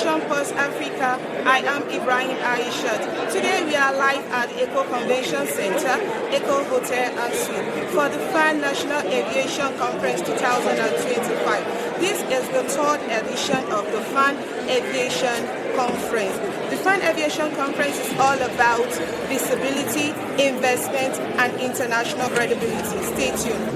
Aviation Post Africa. I am Ibrahim Aishat. Today we are live at Eco Convention Center, Eco Hotel and Suite for the FAAN National Aviation Conference 2025. This is the third edition of the FAAN Aviation Conference. The FAAN Aviation Conference is all about visibility, investment, and international credibility. Stay tuned.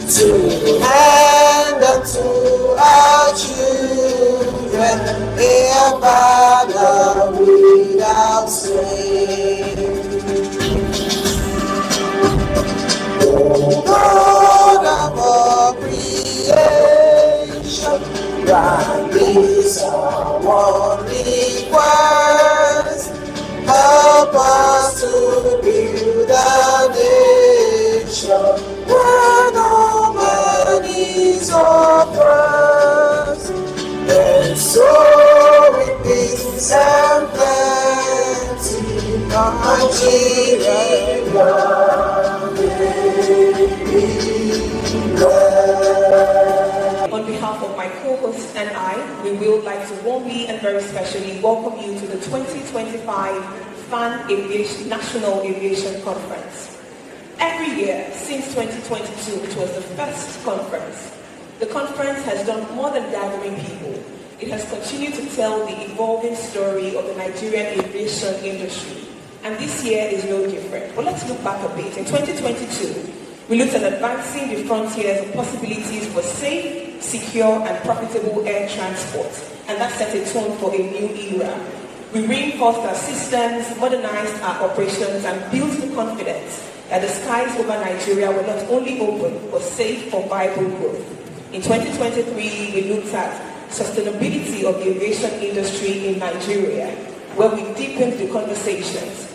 To hand unto our children a Father without sin. O God of all creation, grant this our one request. Help us to build a nation where no man is oppressed, and so with peace and plenty, Nigeria may be blessed. On behalf of my co-hosts and I, we would like to warmly and very specially welcome you to the 2025 FAAN National Aviation Conference. Every year since 2022, which was the first conference, the conference has done more than gathering people. It has continued to tell the evolving story of the Nigerian aviation industry. And this year is no different. But let's look back a bit. In 2022, we looked at advancing the frontiers of possibilities for safe, secure, and profitable air transport. And that set a tone for a new era. We reinforced our systems, modernized our operations, and built the confidence that the skies over Nigeria were not only open, but safe for viable growth. In 2023, we looked at sustainability of the aviation industry in Nigeria, where we deepened the conversations.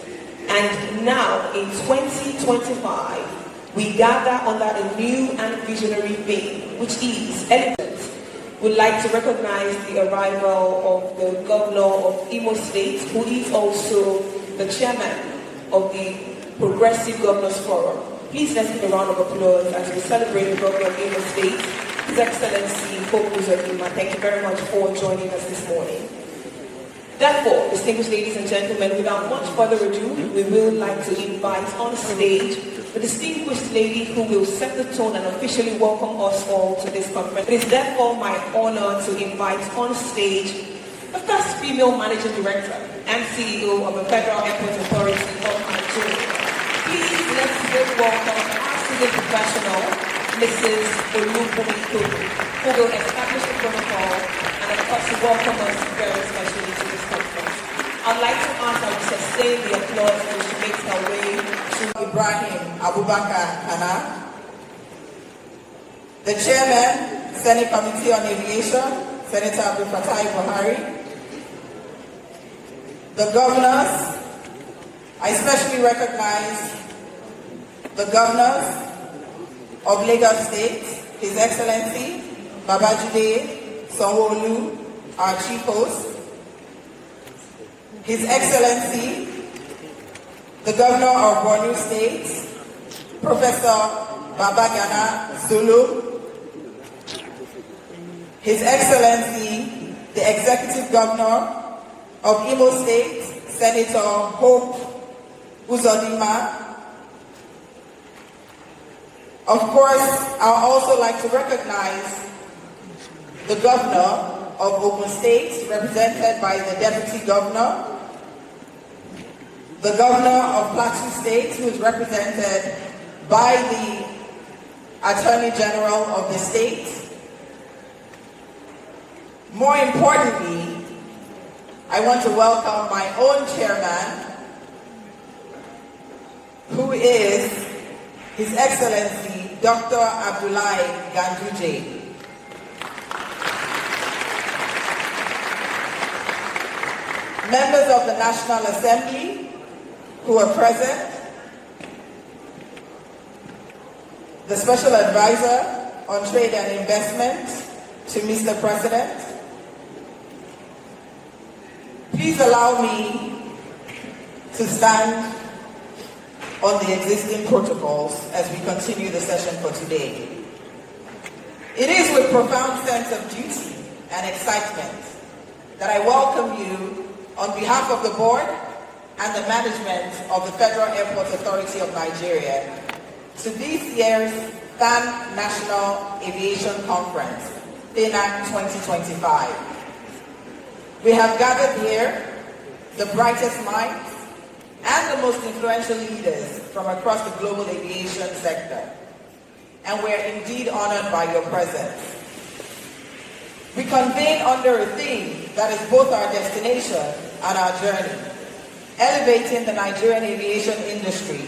And now, in 2025, we gather under a new and visionary theme, which is elegance. We'd like to recognize the arrival of the governor of Imo State, who is also the chairman of the Progressive Governors Forum. Please let's give a round of applause as we celebrate the governor of Imo State, His Excellency Hope Uzodinma. Thank you very much for joining us this morning. Therefore, distinguished ladies and gentlemen, without much further ado, we would like to invite on stage the distinguished lady who will set the tone and officially welcome us all to this conference. It is therefore my honor to invite on stage the first female managing director and CEO of the Federal Airport Authority of Nigeria. Please let's give welcome our civil professional, Mrs. Olubunmi, who will establish the protocol and of course welcome us very specially to this conference. I'd like to ask that we sustain the applause as she makes her way to Ibrahim Abubakar Kana, the Chairman, Senate Committee on Aviation, Senator Abdul Fattah Buhari, the governors. I especially recognize the governors of Lagos State, His Excellency Babajide Sanwo-Olu, our Chief Host, His Excellency the Governor of Borno State, Professor Babagana Zulu, His Excellency the Executive Governor of Imo State, Senator Hope Uzodinma. Of course, I would also like to recognize the Governor of Ogun State, represented by the Deputy Governor, the Governor of Plateau State, who is represented by the Attorney General of the state. More importantly, I want to welcome my own chairman, who is His Excellency Dr. Abdullahi Ganduje. Members of the National Assembly who are present, the Special Advisor on Trade and Investment to Mr. President, please allow me to stand on the existing protocols as we continue the session for today. It is with profound sense of duty and excitement that I welcome you on behalf of the board and the management of the Federal Airport Authority of Nigeria to this year's FAAN National Aviation Conference, FAAN 2025. We have gathered here the brightest minds and the most influential leaders from across the global aviation sector, and we are indeed honored by your presence. We convene under a theme that is both our destination and our journey, elevating the Nigerian aviation industry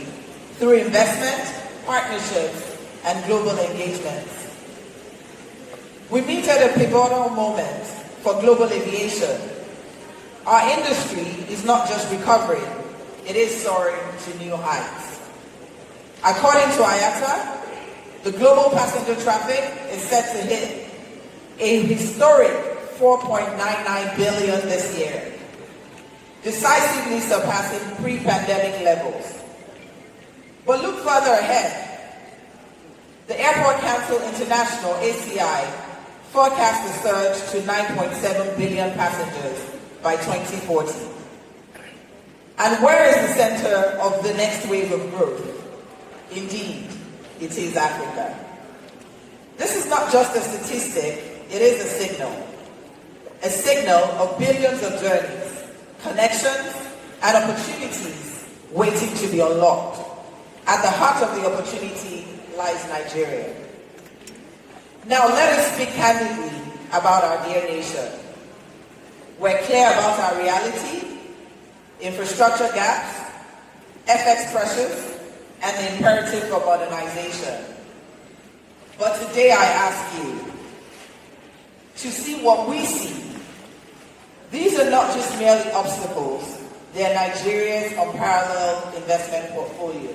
through investment, partnerships, and global engagements. We meet at a pivotal moment for global aviation. Our industry is not just recovering, it is soaring to new heights. According to IATA, the global passenger traffic is set to hit a historic 4.99 billion this year, decisively surpassing pre-pandemic levels. But look further ahead. The Airport Council International, ACI, forecasts a surge to 9.7 billion passengers by 2040. And where is the center of the next wave of growth? Indeed, it is Africa. This is not just a statistic, it is a signal of billions of journeys, connections, and opportunities waiting to be unlocked. At the heart of the opportunity lies Nigeria. Now let us speak candidly about our dear nation. We're clear about our reality, infrastructure gaps, FX pressures, and the imperative for modernization. But today I ask you to see what we see. These are not just merely obstacles, they are Nigeria's unparalleled investment portfolio.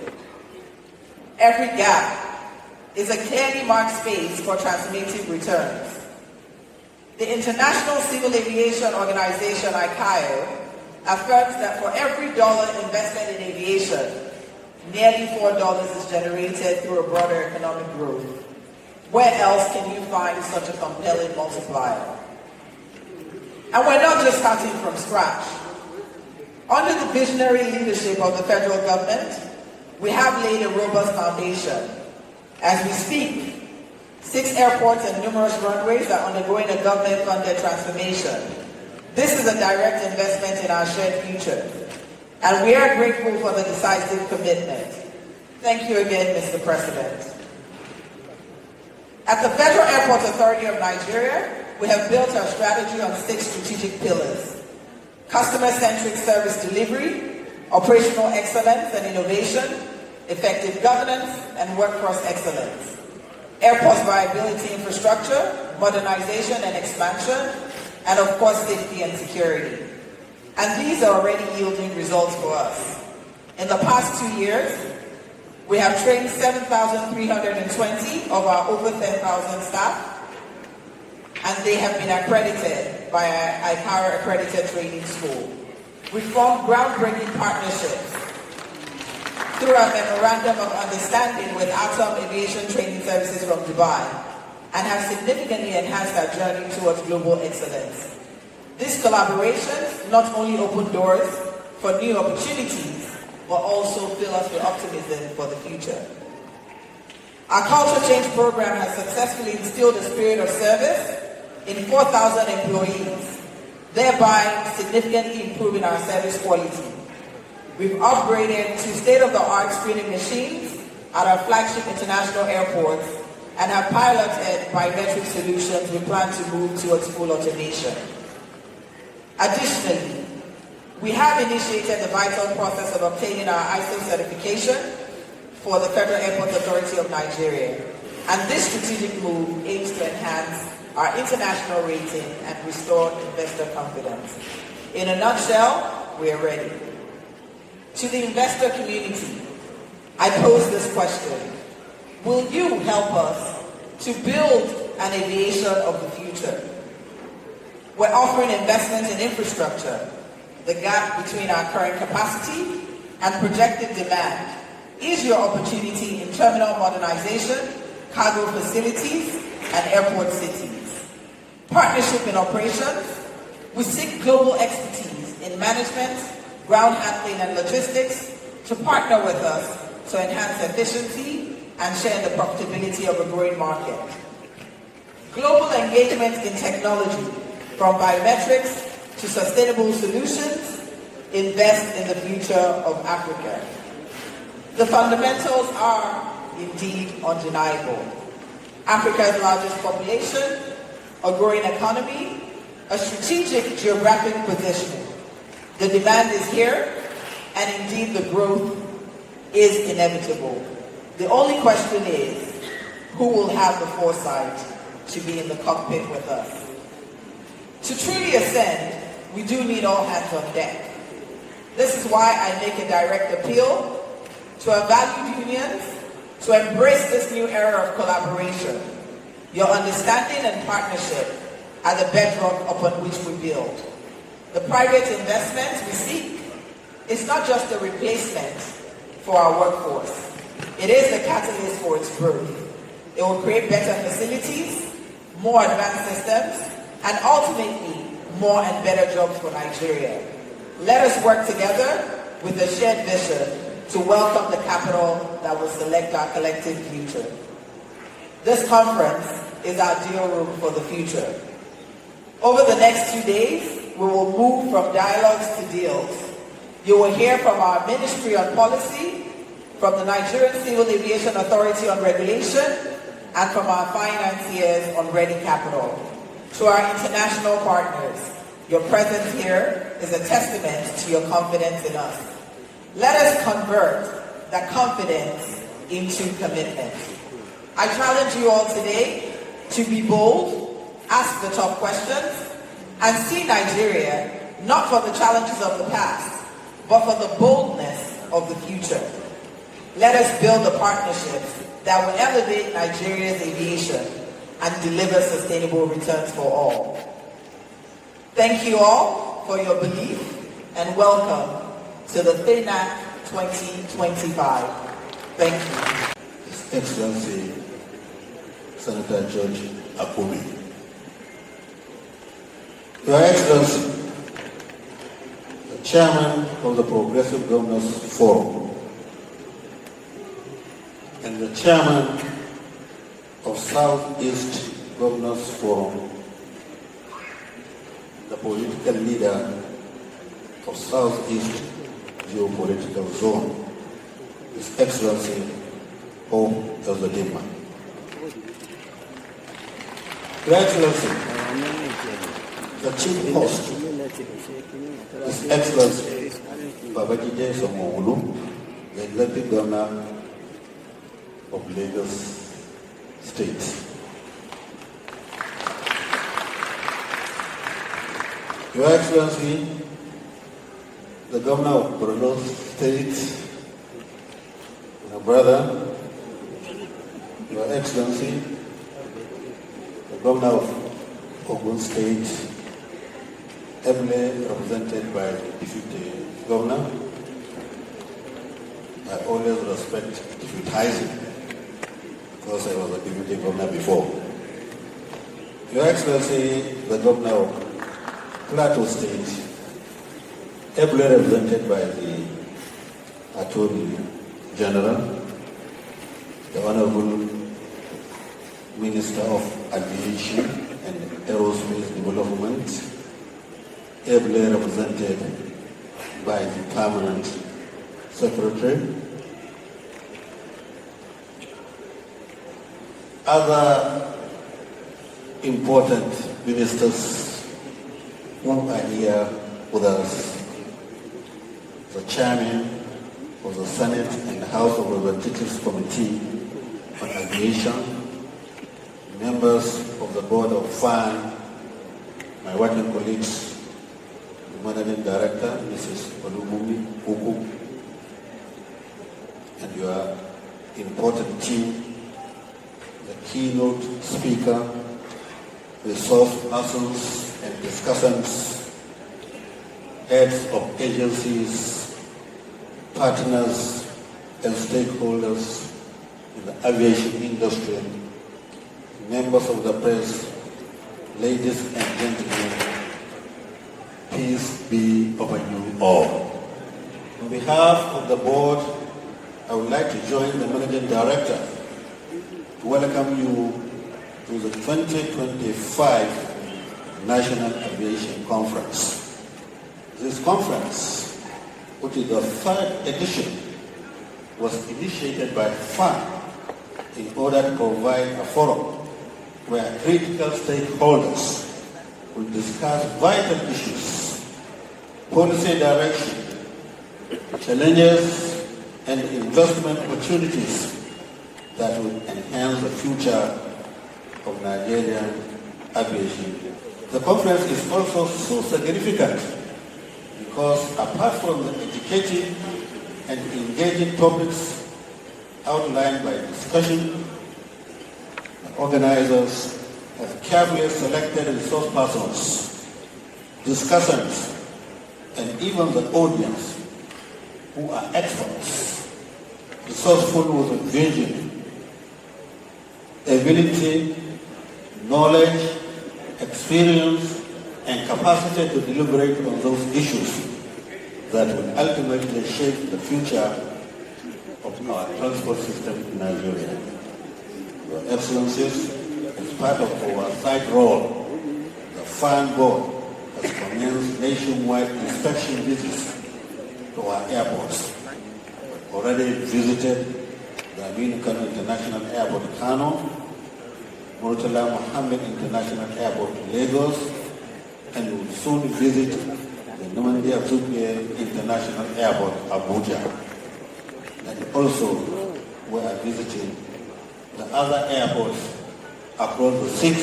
Every gap is a clearly marked space for transformative returns. The International Civil Aviation Organization, ICAO, affirms that for every dollar investment in aviation, nearly $4 is generated through a broader economic growth. Where else can you find such a compelling multiplier? And we're not just starting from scratch. Under the visionary leadership of the federal government, we have laid a robust foundation. As we speak, 6 airports and numerous runways are undergoing a government-funded transformation. This is a direct investment in our shared future, and we are grateful for the decisive commitment. Thank you again, Mr. President. At the Federal Airport Authority of Nigeria, we have built our strategy on 6 strategic pillars: customer-centric service delivery, operational excellence and innovation, effective governance, and workforce excellence, airport viability infrastructure, modernization and expansion, and of course safety and security. And these are already yielding results for us. In the past 2 years, we have trained 7,320 of our over 10,000 staff, and they have been accredited by our ICAO Accredited Training School. We formed groundbreaking partnerships through our Memorandum of Understanding with Atom Aviation Training Services from Dubai, and have significantly enhanced our journey towards global excellence. These collaborations not only open doors for new opportunities, but also fill us with optimism for the future. Our culture change program has successfully instilled a spirit of service in 4,000 employees, thereby significantly improving our service quality. We've upgraded to state-of-the-art screening machines at our flagship international airports and have piloted biometric solutions we plan to move towards full automation. Additionally, we have initiated the vital process of obtaining our ISO certification for the Federal Airports Authority of Nigeria, and this strategic move aims to enhance our international rating and restore investor confidence. In a nutshell, we are ready. To the investor community, I pose this question: will you help us to build an aviation of the future? We're offering investment in infrastructure. The gap between our current capacity and projected demand is your opportunity in terminal modernization, cargo facilities, and airport cities. Partnership in operations. We seek global expertise in management, ground handling, and logistics to partner with us to enhance efficiency and share the profitability of a growing market. Global engagement in technology, from biometrics to sustainable solutions. Invest in the future of Africa. The fundamentals are indeed undeniable. Africa's largest population, a growing economy, a strategic geographic positioning. The demand is here, and indeed the growth is inevitable. The only question is, who will have the foresight to be in the cockpit with us? To truly ascend, we do need all hands on deck. This is why I make a direct appeal to our valued unions to embrace this new era of collaboration. Your understanding and partnership are the bedrock upon which we build. The private investments we seek is not just a replacement for our workforce. It is the catalyst for its growth. It will create better facilities, more advanced systems, and ultimately, more and better jobs for Nigeria. Let us work together with a shared vision to welcome the capital that will select our collective future. This conference is our deal room for the future. Over the next 2 days, we will move from dialogues to deals. You will hear from our Ministry on Policy, from the Nigerian Civil Aviation Authority on Regulation, and from our financiers on Ready Capital. To our international partners, your presence here is a testament to your confidence in us. Let us convert that confidence into commitment. I challenge you all today to be bold, ask the tough questions, and see Nigeria not for the challenges of the past, but for the boldness of the future. Let us build the partnerships that will elevate Nigeria's aviation and deliver sustainable returns for all. Thank you all for your belief, and welcome to the FAAN 2025. Thank you. His Excellency Senator George Akume. Your Excellency, the Chairman of the Progressive Governors Forum and the Chairman of Southeast Governors Forum, the political leader of Southeast Geopolitical Zone, His Excellency O. Elzadima. Your Excellency, the Chief Host, His Excellency Babajide Sanwo-Olu, the elected Governor of Lagos State. Your Excellency, the Governor of Borno State, my brother, Your Excellency, the Governor of Ogun State, ably represented by the Deputy Governor. I always respect deputizing because I was a Deputy Governor before. Your Excellency, the Governor of Plateau State, ably represented by the Attorney General, the Honorable Minister of Aviation and Aerospace Development, ably represented by the Permanent Secretary, other important ministers who are here with us, the chairman of the Senate and House of Representatives Committee on Aviation, members of the board of FAAN, my working colleagues, the managing director, Mrs. Olumumi Uku, and your important team, the keynote speaker, resource persons and discussants, heads of agencies, partners and stakeholders in the aviation industry, members of the press, ladies and gentlemen, peace be upon you all. On behalf of the board, I would like to join the managing director to welcome you to the 2025 National Aviation Conference. This conference, which is the third edition, was initiated by FAAN in order to provide a forum where critical stakeholders will discuss vital issues, policy direction, challenges, and investment opportunities that will enhance the future of Nigerian aviation. The conference is also so significant because apart from the educative and engaging topics outlined by discussion, the organizers have carefully selected resource persons, discussants, and even the audience who are experts, resourceful with a vision, ability, knowledge, experience, and capacity to deliberate on those issues that will ultimately shape the future of our transport system in Nigeria. Your Excellencies, as part of our side role, the FAAN board has commenced nationwide inspection visits to our airports. Already visited the Amin Kano International Airport, Kano, Murtala Mohammed International Airport, Lagos, and will soon visit the Namandi Azuke International Airport, Abuja. And also we are visiting the other airports across the 6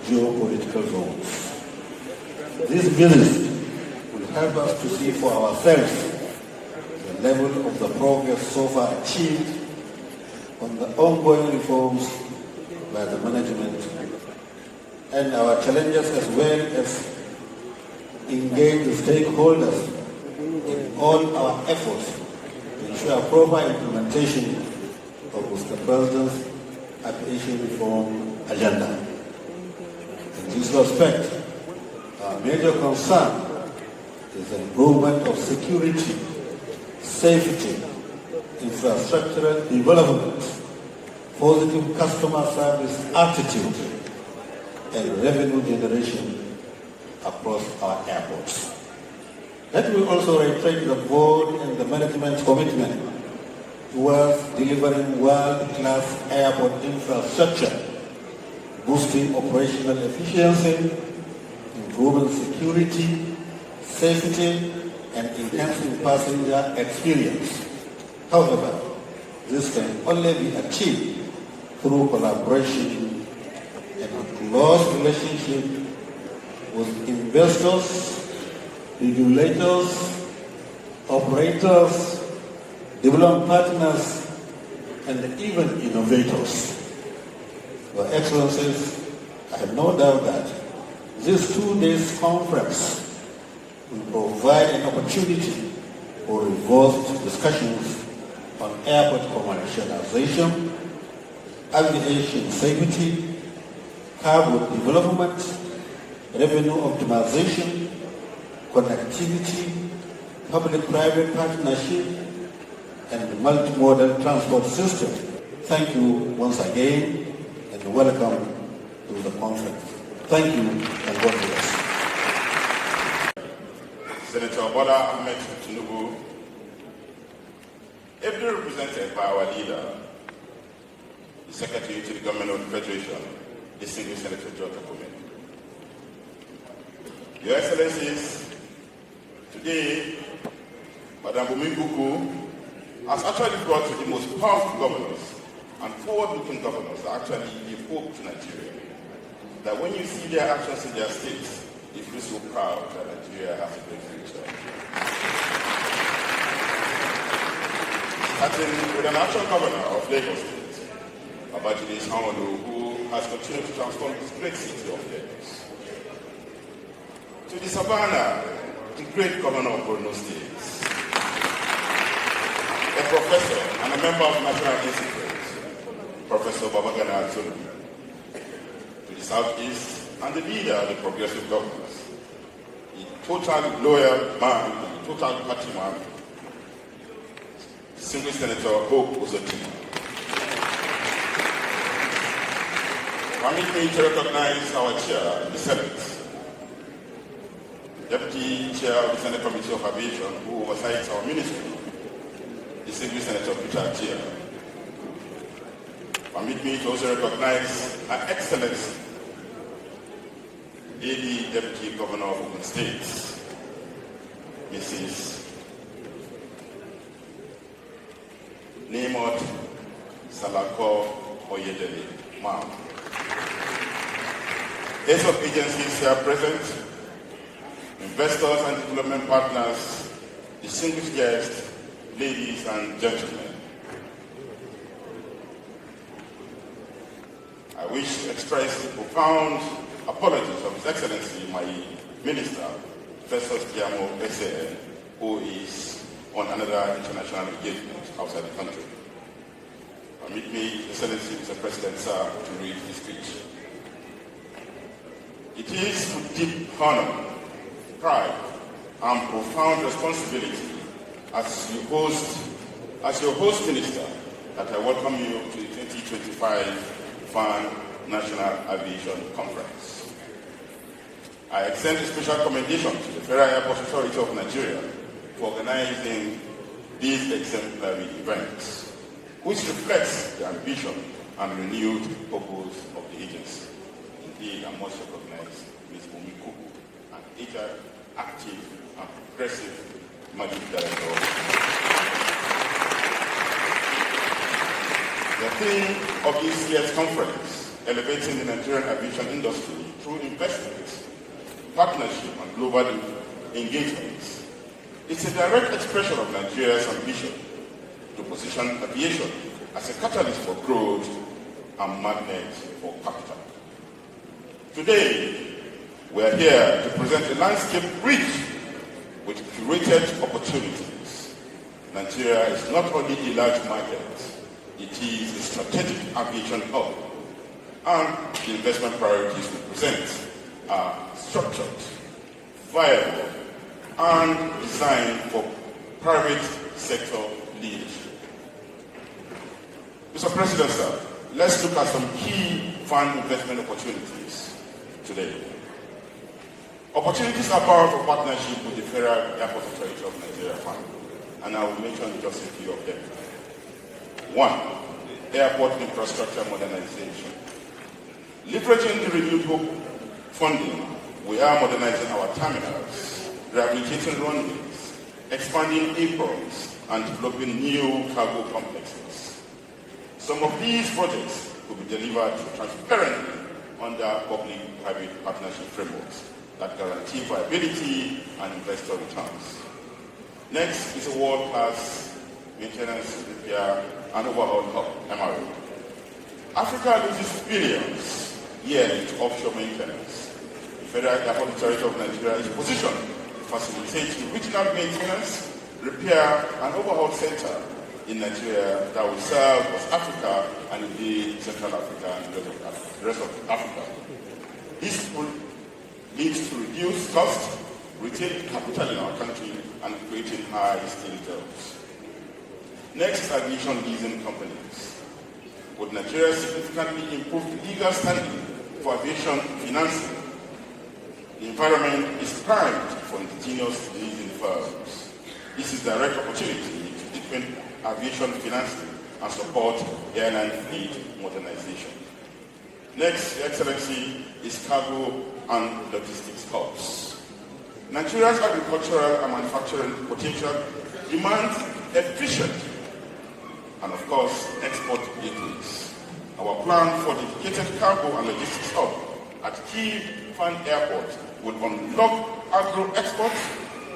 geopolitical zones. These visits will help us to see for ourselves the level of the progress so far achieved on the ongoing reforms by the management and our challenges, as well as engage the stakeholders in all our efforts to ensure proper implementation of Mr. President's aviation reform agenda. In this respect, our major concern is the improvement of security, safety, infrastructural development, positive customer service attitude, and revenue generation across our airports. Let me also reiterate the board and the management's commitment towards delivering world-class airport infrastructure, boosting operational efficiency, improving security, safety, and enhancing passenger experience. However, this can only be achieved through collaboration and a close relationship with investors, regulators, operators, development partners, and even innovators. Your Excellencies, I have no doubt that this 2-day conference will provide an opportunity for robust discussions on airport commercialization, aviation safety, cargo development, revenue optimization, connectivity, public-private partnership, and multimodal transport system. Thank you once again and welcome to the conference. Thank you and God bless. Senator Bola Ahmed Tinubu, ably represented by our leader, the Secretary to the Government of the Federation, distinguished Senator George Akume. Your Excellencies, today, Madam Bumikuku has actually brought to the most powerful governors and forward-looking governors that actually give hope to Nigeria. That when you see their actions in their states, you feel so proud that Nigeria has a great future. Starting with an actual governor of Lagos State, Babajide Sanwo-Olu, who has continued to transform this great city of Lagos. To the Savannah, the great governor of Borno State, a professor and a member of the National Institute, Professor Babagana Atulu. To the Southeast, and the leader of the Progressive Governors, the total loyal man, the total party man, Distinguished Senator Hope Uzodinma. Permit me to recognize our chair in the Senate, Deputy Chair of the Senate Committee of Aviation, who oversights our ministry, Distinguished Senator Peter Chia. Permit me to also recognize Her Excellency, AD Deputy Governor of Ogun State, Mrs. Nemot Salako Oyedele, ma'am. Heads of agencies here present, investors and development partners, distinguished guests, ladies and gentlemen. I wish to express profound apologies of His Excellency, my Minister, Festus Kiamo SAN, who is on another international engagement outside the country. Permit me, Excellency, Mr. President, sir, to read his speech. It is with deep honor, pride, and profound responsibility as your host minister that I welcome you to the 2025 FAAN National Aviation Conference. I extend a special commendation to the Federal Airport Authority of Nigeria for organizing these exemplary events, which reflects the ambition and renewed purpose of the agency. Indeed, I must recognize Ms. Bumikuku, an agile, active, and progressive Managing Director. The theme of this year's conference, Elevating the Nigerian Aviation Industry through Investment, Partnership, and Global Engagements, it's a direct expression of Nigeria's ambition to position aviation as a catalyst for growth and magnet for capital. Today, we are here to present a landscape rich with curated opportunities. Nigeria is not only a large market, it is a strategic aviation hub, and the investment priorities we present are structured, viable, and designed for private sector leadership. Mr. President, sir, let's look at some key FAAN investment opportunities today. Opportunities are powerful partnership with the Federal Airport Authority of Nigeria FAAN, and I will mention just a few of them. 1. Airport infrastructure modernization. Leveraging the renewed hope funding, we are modernizing our terminals, rehabilitating runways, expanding aprons, and developing new cargo complexes. Some of these projects will be delivered transparently under public-private partnership frameworks that guarantee viability and investor returns. Next is a world-class maintenance, repair, and overhaul hub, MRO. Africa loses billions yearly to offshore maintenance. The Federal Airport Authority of Nigeria is positioned to facilitate the regional maintenance, repair, and overhaul center in Nigeria that will serve West Africa and indeed Central Africa and the rest of Africa. This will lead to reduced cost, retain capital in our country, and creating high-skilled jobs. Next is aviation leasing companies. Would Nigeria significantly improve the legal standing for aviation financing? The environment is primed for indigenous leasing firms. This is direct opportunity to deepen aviation financing and support airline fleet modernization. Next, Your Excellency, is cargo and logistics hubs. Nigeria's agricultural and manufacturing potential demands efficient and, of course, export gateways. Our plan for dedicated cargo and logistics hub at key FAAN airports will unlock agro exports,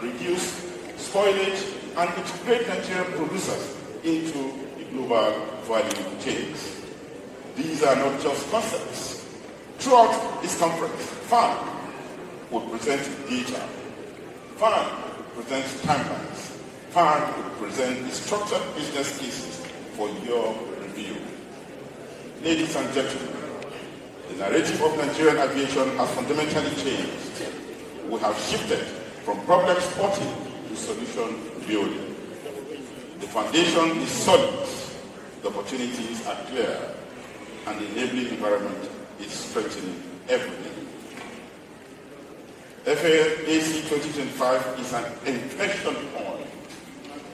reduce spoilage, and integrate Nigerian producers into the global value chains. These are not just concepts. Throughout this conference, FAAN will present data. FAAN will present timelines. FAAN will present the structured business cases for your review. Ladies and gentlemen, the narrative of Nigerian aviation has fundamentally changed. We have shifted from problem spotting to solution building. The foundation is solid, the opportunities are clear, and the enabling environment is strengthening every day. FAAC 2025 is an inflection point.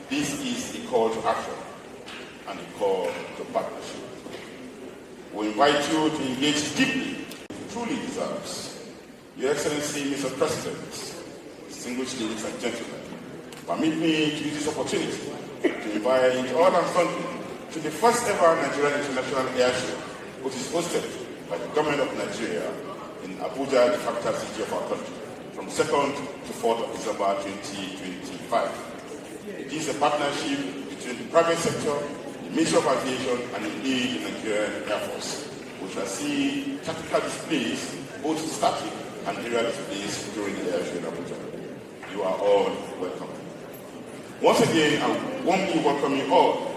This is a call to action and a call to partnership. We invite you to engage deeply, it truly deserves. Your Excellency, Mr. President, distinguished ladies and gentlemen, permit me to use this opportunity to invite all and sundry to the first ever Nigerian International Air Show, which is hosted by the government of Nigeria in Abuja, the capital city of our country, from 2nd to 4th of December 2025. It is a partnership between the private sector, the Ministry of Aviation, and indeed the Nigerian Air Force, which will see tactical displays, both static and aerial displays during the air show in Abuja. You are all welcome. Once again, I warmly welcome you all,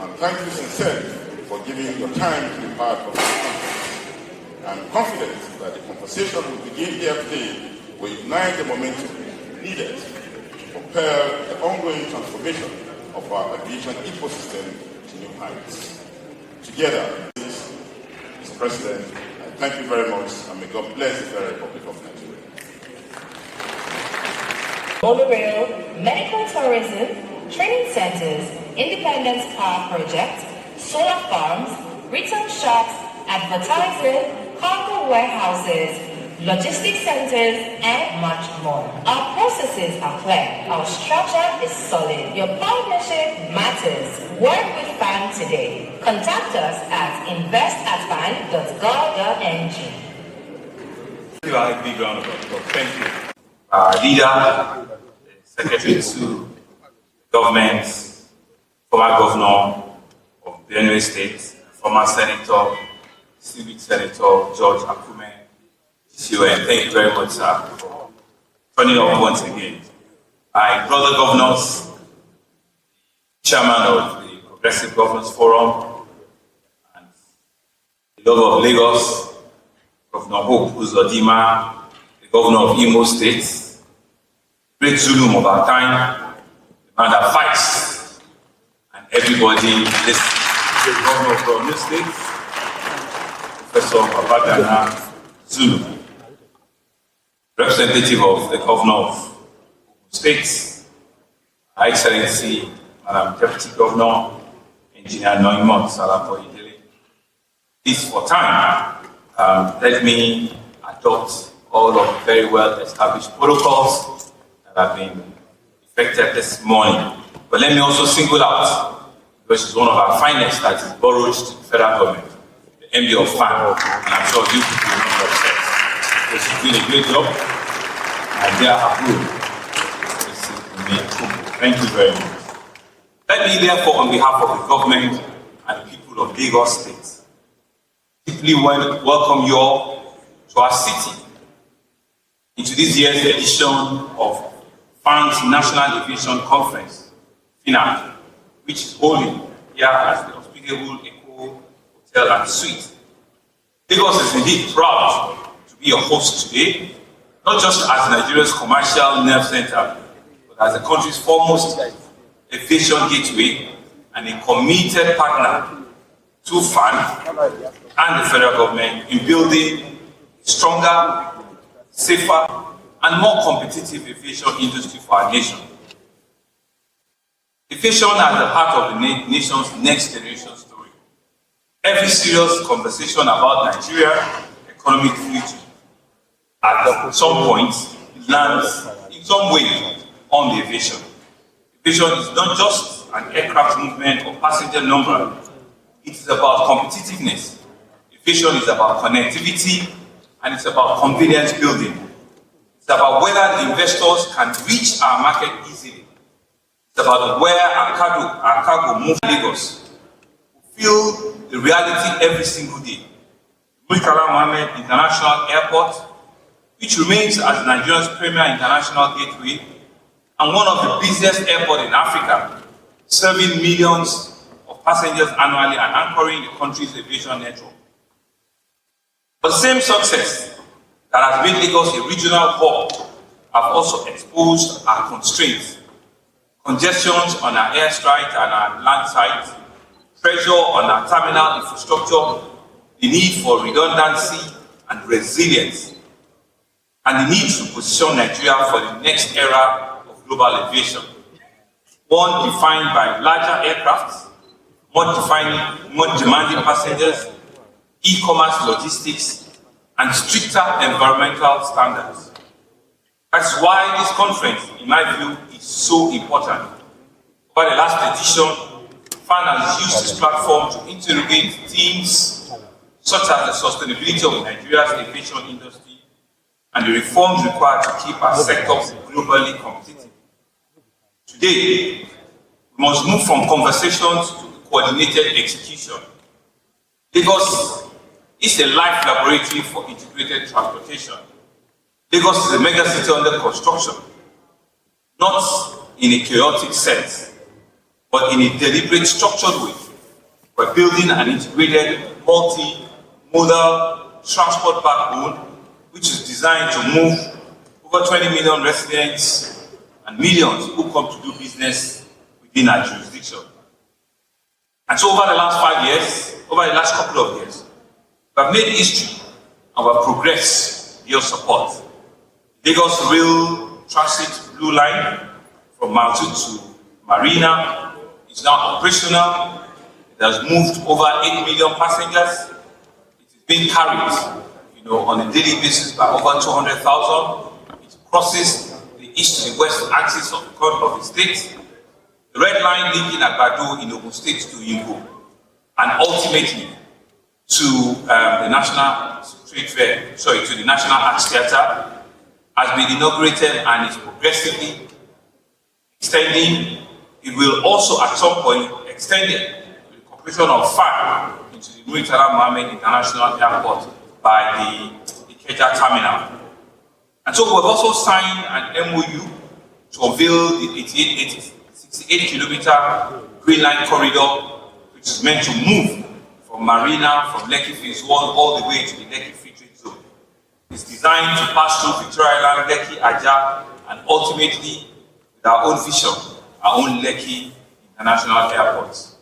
and thank you sincerely for giving your time to be part of this conference. I'm confident that the conversation we begin here today will ignite the momentum needed to propel the ongoing transformation of our aviation ecosystem to new heights. Together, Mr. President, I thank you very much, and may God bless the Federal Republic of Nigeria. Monorail, medical tourism, training centers, independence power project, solar farms, retail shops, advertising, cargo warehouses, logistics centers, and much more. Our processes are clear. Our structure is solid. Your partnership matters. Work with FAAN today. Contact us at invest@fan.gov.ng. A big round of applause. Thank you. Our leader, Secretary to Government, former Governor of Benue State, former Senator, Civic Senator George Akume. And thank you very much, sir, for turning up once again. My brother governors, chairman of the Progressive Governors Forum, and the governor of Lagos, Governor Hope Uzodinma, the governor of Imo State, great Zulum of our time, the man that fights, and everybody listens. The governor of Borno State, Professor Babagana Zulu, representative of the governor of State, Her Excellency, Madam Deputy Governor, Engineer Noimot Salapo-Idele. Please, for time, let me adopt all of the very well established protocols that have been effected this morning. But let me also single out, because she's one of our finest that is borrowed to the federal government, the MD of FAAN, and I'm sure you people will not upset. So she's doing a great job, and they are approved. Thank you very much. Let me therefore, on behalf of the government and the people of Lagos State, deeply welcome you all to our city into this year's edition of FAAN's National Aviation Conference, FAAN, which is holding here at the hospitable Eco Hotel and Suite. Lagos is indeed proud to be your host today, not just as Nigeria's commercial nerve center, but as the country's foremost aviation gateway and a committed partner to FAAN and the federal government in building a stronger, safer, and more competitive aviation industry for our nation. Aviation at the heart of the nation's next generation story. Every serious conversation about Nigeria's economic future at some point lands in some way on the aviation. Aviation is not just an aircraft movement or passenger number. It is about competitiveness. Aviation is about connectivity, and it's about convenience building. It's about whether the investors can reach our market easily. It's about where our cargo moves to Lagos. We feel the reality every single day. Murtala Mohammed International Airport, which remains as Nigeria's premier international gateway and one of the busiest airports in Africa, serving millions of passengers annually and anchoring the country's aviation network. But the same success that has made Lagos a regional hub have also exposed our constraints, congestions on our airstrike and our land sites, pressure on our terminal infrastructure, the need for redundancy and resilience, and the need to position Nigeria for the next era of global aviation. One defined by larger aircraft, more demanding passengers, e-commerce logistics, and stricter environmental standards. That's why this conference, in my view, is so important. Over the last edition, FAAN has used this platform to interrogate themes such as the sustainability of Nigeria's aviation industry and the reforms required to keep our sector globally competitive. Today, we must move from conversations to coordinated execution. Lagos is a life laboratory for integrated transportation. Lagos is a mega city under construction, not in a chaotic sense, but in a deliberate, structured way. We're building an integrated, multi-modal transport backbone, which is designed to move over 20 million residents and millions who come to do business within our jurisdiction. And so over the last couple of years, we have made history and we have progressed with your support. Lagos Rail Transit Blue Line from Mautu to Marina is now operational. It has moved over 8 million passengers. It is being carried, on a daily basis by over 200,000. It crosses the east to the west axis of the state. The red line linking Agbado in Ogun State to Yingo, and ultimately to the National to the National Arts Theatre, has been inaugurated and is progressively extending. It will also at some point extend it with the completion of FAAN into the Murtala Mohammed International Airport by the Ikeja terminal. And so we've also signed an MOU to unveil the 68-kilometer Green Line corridor, which is meant to move from Marina, from Lekki Phase 1 all the way to the Lekki Free Trade Zone. It's designed to pass through Victoria Island, Lekki, Aja, and ultimately, with our own vision, our own Lekki International Airports.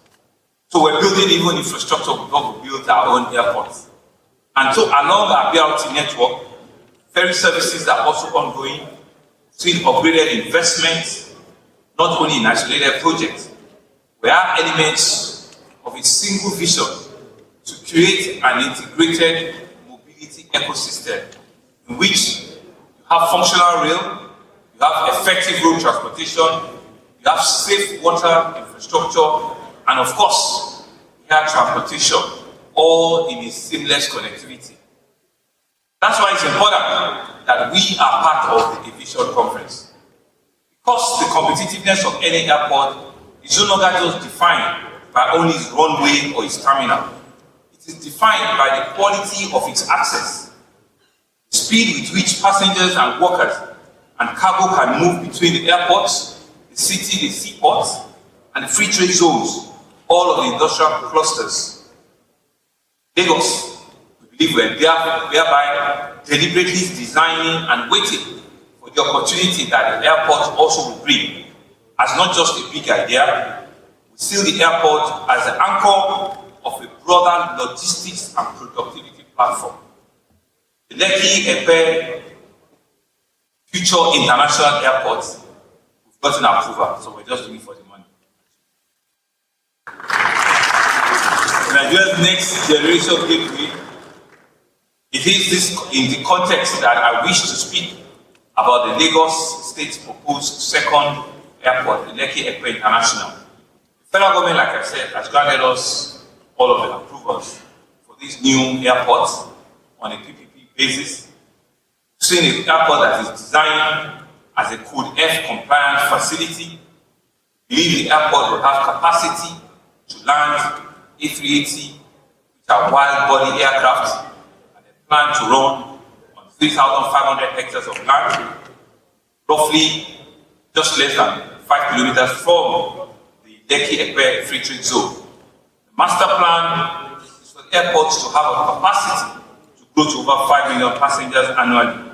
So we're building even infrastructure before we build our own airports. And so along our BRT network, ferry services are also ongoing, seeing upgraded investments, not only in isolated projects. We have elements of a single vision to create an integrated mobility ecosystem in which you have functional rail, you have effective road transportation, you have safe water infrastructure, and of course, air transportation, all in a seamless connectivity. That's why it's important that we are part of the Aviation Conference. Because the competitiveness of any airport is no longer just defined by only its runway or its terminal. It is defined by the quality of its access, the speed with which passengers and workers and cargo can move between the airports, the city, the seaports, and the free trade zones, all of the industrial clusters. Lagos, we believe we're thereby deliberately designing and waiting for the opportunity that the airport also will bring, as not just a big idea. We see the airport as the anchor of a broader logistics and productivity platform. The Lekki-Epe Future International Airport, we've gotten approval, so we're just doing for the money. Nigeria's next generation gateway. It is this in the context that I wish to speak about the Lagos State's proposed second airport, the Lekki Ekpe International. The federal government, like I said, has granted us all of the approvals for these new airports on a PPP basis. Seeing an airport that is designed as a Code F compliant facility, we believe the airport will have capacity to land A380, which are wide body aircraft, and they plan to run on 3,500 hectares of land, roughly just less than 5 kilometers from the Lekki Ekpe Free Trade Zone. The master plan is for the airports to have a capacity to grow to over 5 million passengers annually,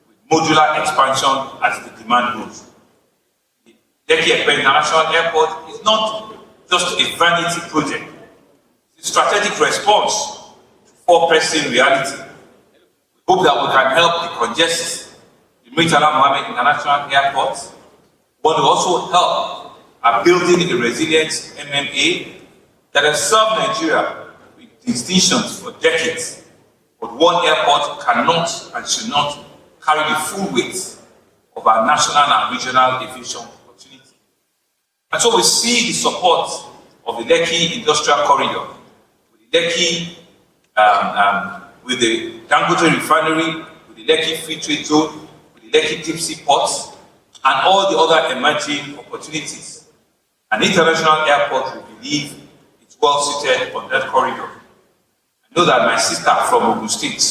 with modular expansion as the demand grows. The Lekki Ekpe International Airport is not just a vanity project. It's a strategic response to four pressing realities. We hope that we can help decongest the Murtala Mohammed International Airport. But will also help at building a resilient MMA that has served Nigeria with distinctions for decades. But one airport cannot and should not carry the full weight of our national and regional aviation opportunity. And so we see the support of the Lekki Industrial Corridor, with the Lekki, with the Dangote Refinery, with the Lekki Free Trade Zone, with the Lekki Deep Sea Ports, and all the other emerging opportunities. An international airport, we believe, is well suited on that corridor. I know that my sister from Ogun State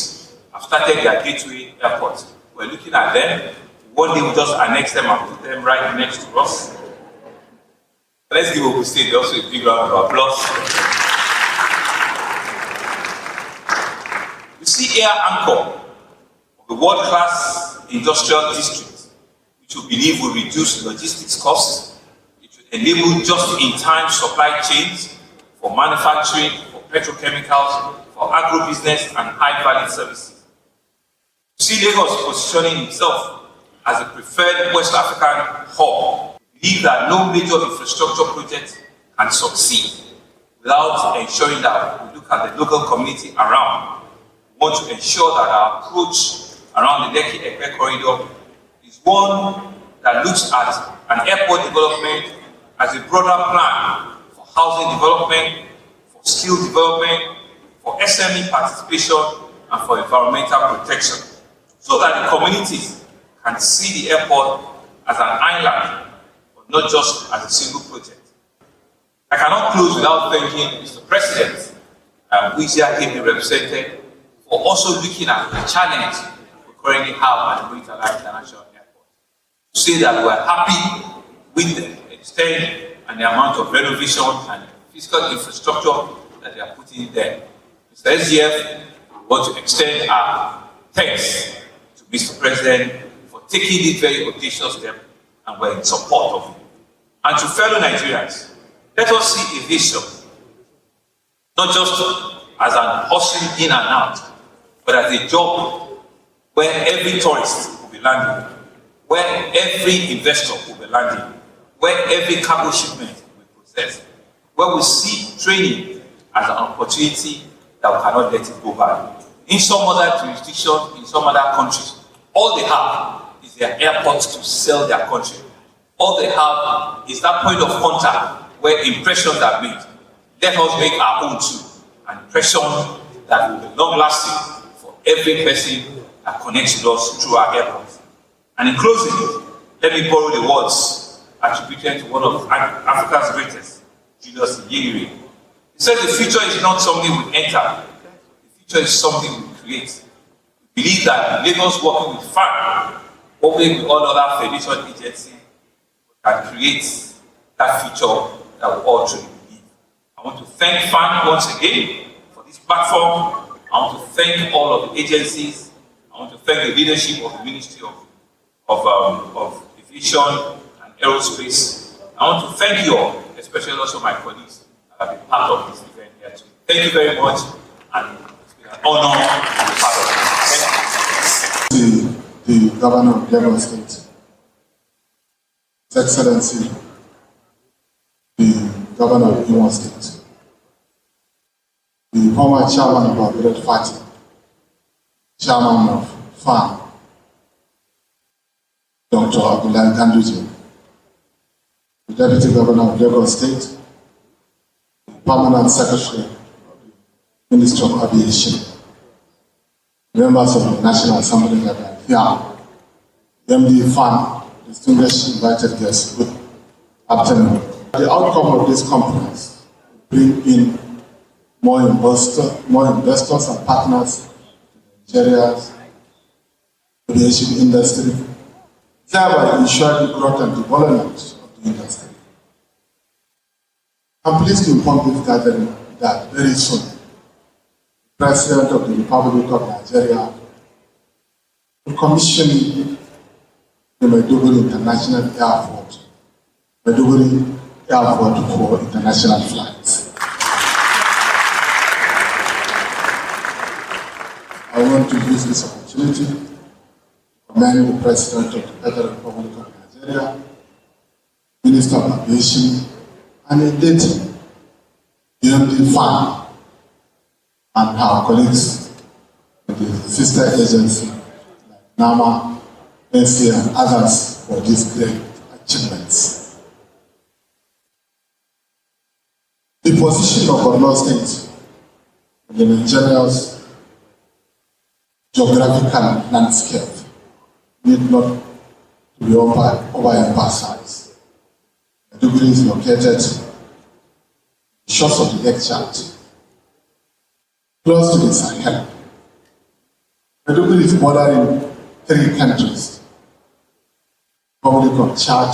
have started their gateway airport. We're looking at them. One day we'll just annex them and put them right next to us. Let's give Ogun State also a big round of applause. We see Air Anchor, the world-class industrial district, which we believe will reduce logistics costs. It will enable just-in-time supply chains for manufacturing, for petrochemicals, for agribusiness and high-value services. We see Lagos positioning itself as a preferred West African hub. We believe that no major infrastructure project can succeed without ensuring that we look at the local community around. We want to ensure that our approach around the Lekki Ekpe corridor is one that looks at an airport development as a broader plan for housing development, for skill development, for SME participation, and for environmental protection, so that the communities can see the airport as an island, but not just as a single project. I cannot close without thanking Mr. President, who is here ably represented, for also looking at the challenge we currently have at the Murtala International Airport. To say that we're happy with the extent and the amount of renovation and physical infrastructure that they are putting there. Mr. SGF, we want to extend our thanks to Mr. President for taking this very audacious step, and we're in support of it. And to fellow Nigerians, let us see aviation not just as an hustling in and out, but as a job where every tourist will be landing, where every investor will be landing, where every cargo shipment will be processed, where we see training as an opportunity that we cannot let it go by. In some other jurisdictions, in some other countries, all they have is their airports to sell their country. All they have is that point of contact where impressions are made. Let us make our own too, an impression that will be long-lasting for every person that connects with us through our airports. And in closing, let me borrow the words attributed to one of Africa's greatest, Julius Nyerere. He said the future is not something we enter, the future is something we create. We believe that Lagos working with FAAN, working with all other federation agencies, can create that future that we all truly believe. I want to thank FAAN once again for this platform. I want to thank all of the agencies. I want to thank the leadership of the Ministry of Aviation and Aerospace. I want to thank you all, especially also my colleagues that have been part of this event here too. Thank you very much, and it's been an honor to be part of it. Thank you. To the Governor of Lagos State, His Excellency, the Governor of Imo State, the former chairman of our great party, chairman of FAAN, Dr. Abdullahi Ganduje, the Deputy Governor of Lagos State, the Permanent Secretary of the Ministry of Aviation, members of the National Assembly that are here, the MD FAAN, distinguished invited guests, good afternoon. The outcome of this conference will bring in more investors and partners in Nigeria's aviation industry, thereby ensuring the growth and development of the industry. I'm pleased to inform this gathering that very soon, the President of the Republic of Nigeria will commission the Maiduguri International Airport, Maiduguri Airport for international flights. I want to use this opportunity to commend the President of the Federal Republic of Nigeria, Minister of Aviation, and indeed the MD FAAN and our colleagues in the sister agency like NAMA, NCA, and others for these great achievements. The position of Borno State in the Nigeria's geographical landscape need not to be overemphasized. Maiduguri is located short of the Lake Chad, close to the Sahel. Maiduguri is bordering 3 countries: Republic of Chad,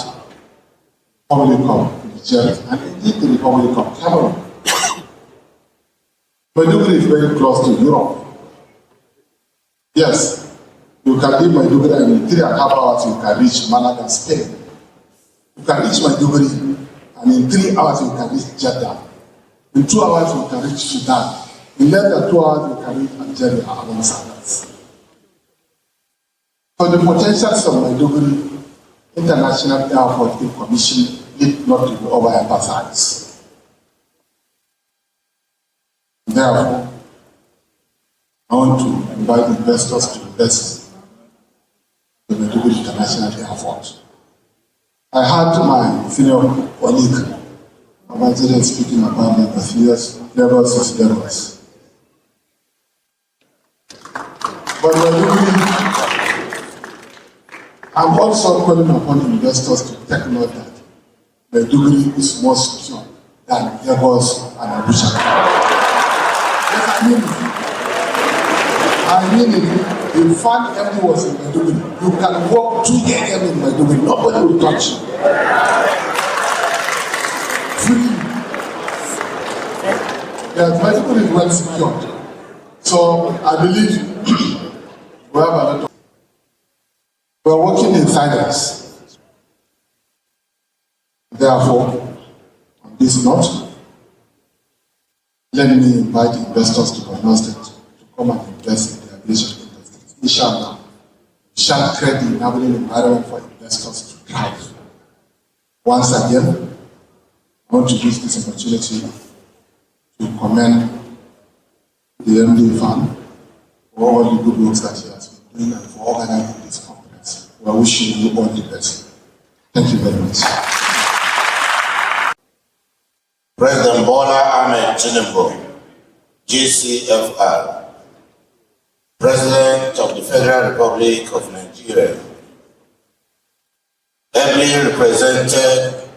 Republic of Niger, and indeed the Republic of Cameroon. Maiduguri is very close to Europe. Yes, you can leave Maiduguri and in 3.5 hours you can reach Malaga, Spain. You can reach Maiduguri and in 3 hours you can reach Jeddah. In 2 hours you can reach Sudan. In less than 2 hours you can reach Algeria, amongst others. So the potentials of Maiduguri International Airport in commission need not to be overemphasized. Therefore, I want to invite investors to invest in the Maiduguri International Airport. I had my senior colleague, Nigerian, speaking about Lagos. Yes, Lagos is Lagos. But Maiduguri, I'm also calling upon investors to take note that Maiduguri is more secure than Lagos and Abuja. Yes, I mean it. I mean it. If FAAN MD was in Maiduguri, you can walk 2 a.m. in Maiduguri, nobody will touch you. Free. Yes, Maiduguri is well secured. So I believe we have a lot of. We are working in silence. Therefore, on this note, let me invite investors to Borno State to come and invest in the aviation industry. Inshallah, we shall create the enabling environment for investors to thrive. Once again, I want to use this opportunity to commend the MD FAAN for all the good works that he has been doing and for organizing this conference. We are wishing you all the best. Thank you very much. President Bola Ahmed Tinubu, GCFR, President of the Federal Republic of Nigeria, ably represented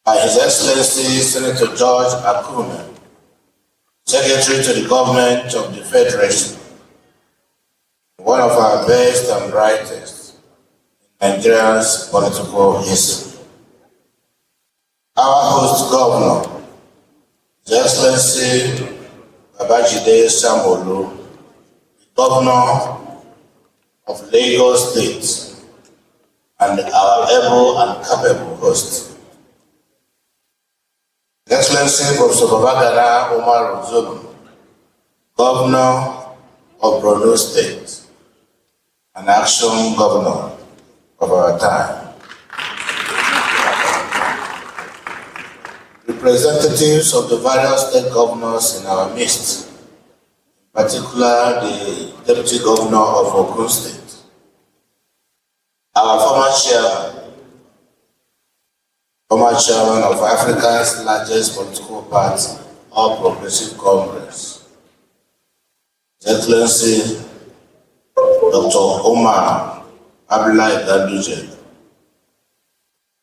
by His Excellency Senator George Akume, Secretary to the Government of the Federation, one of our best and brightest in Nigeria's political history. Our host governor, His Excellency Babajide Sanwo-Olu, the Governor of Lagos State, and our able and capable host, His Excellency Professor Babagana Umar Zulum, Governor of Borno State, and Action Governor of our time. representatives of the various state governors in our midst, in particular the Deputy Governor of Ogun State, our former chairman of Africa's largest political party, All Progressive Congress, His Excellency Dr. Omar Abdullahi Ganduje,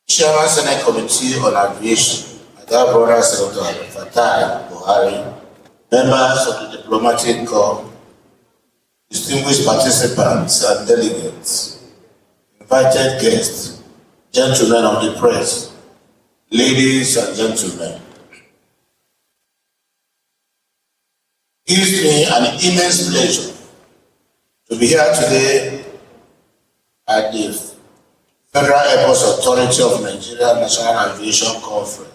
Chairman Senate Committee on Aviation, my dear brother Senator FAAN Buhari, members of the diplomatic corps, distinguished participants and delegates, invited guests, gentlemen of the press, ladies and gentlemen. It gives me an immense pleasure to be here today at the Federal Airports Authority of Nigeria National Aviation Conference.